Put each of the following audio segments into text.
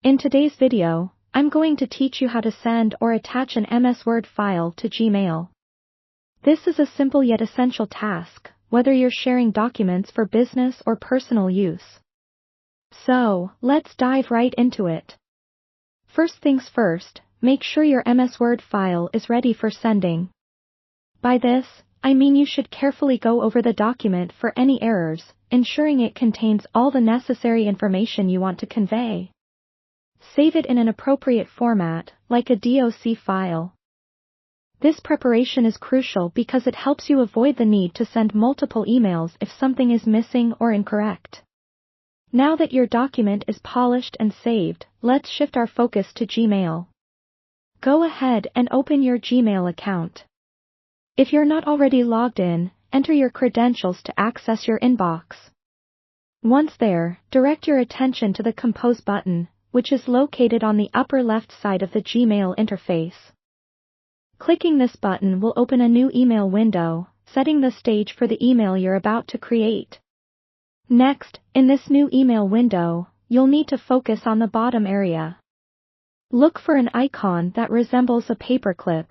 In today's video, I'm going to teach you how to send or attach an MS Word file to Gmail. This is a simple yet essential task, whether you're sharing documents for business or personal use. So, let's dive right into it. First things first, make sure your MS Word file is ready for sending. By this, I mean you should carefully go over the document for any errors, ensuring it contains all the necessary information you want to convey. Save it in an appropriate format, like a DOC file. This preparation is crucial because it helps you avoid the need to send multiple emails if something is missing or incorrect. Now that your document is polished and saved, let's shift our focus to Gmail. Go ahead and open your Gmail account. If you're not already logged in, enter your credentials to access your inbox. Once there, direct your attention to the Compose button, which is located on the upper left side of the Gmail interface. Clicking this button will open a new email window, setting the stage for the email you're about to create. Next, in this new email window, you'll need to focus on the bottom area. Look for an icon that resembles a paperclip.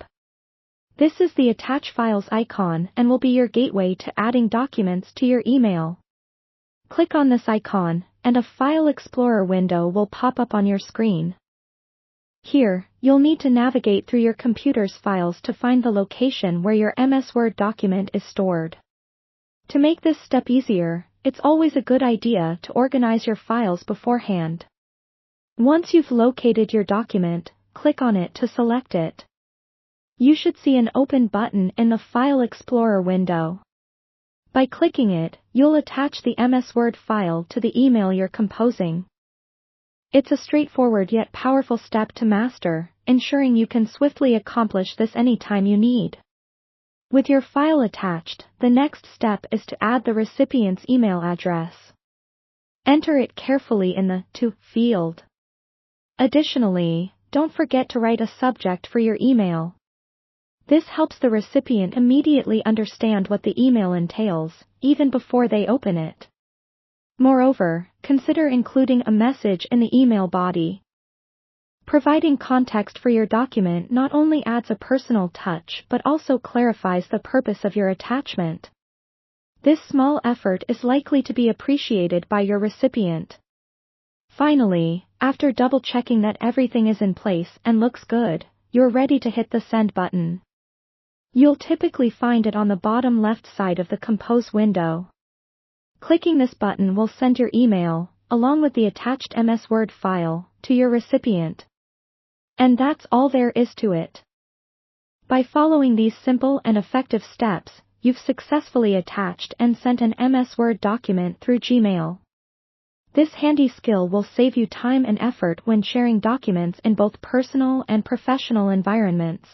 This is the Attach Files icon and will be your gateway to adding documents to your email. Click on this icon, and a File Explorer window will pop up on your screen. Here, you'll need to navigate through your computer's files to find the location where your MS Word document is stored. To make this step easier, it's always a good idea to organize your files beforehand. Once you've located your document, click on it to select it. You should see an Open button in the File Explorer window. By clicking it, you'll attach the MS Word file to the email you're composing. It's a straightforward yet powerful step to master, ensuring you can swiftly accomplish this anytime you need. With your file attached, the next step is to add the recipient's email address. Enter it carefully in the To field. Additionally, don't forget to write a subject for your email. This helps the recipient immediately understand what the email entails, even before they open it. Moreover, consider including a message in the email body. Providing context for your document not only adds a personal touch but also clarifies the purpose of your attachment. This small effort is likely to be appreciated by your recipient. Finally, after double-checking that everything is in place and looks good, you're ready to hit the Send button. You'll typically find it on the bottom left side of the Compose window. Clicking this button will send your email, along with the attached MS Word file, to your recipient. And that's all there is to it. By following these simple and effective steps, you've successfully attached and sent an MS Word document through Gmail. This handy skill will save you time and effort when sharing documents in both personal and professional environments.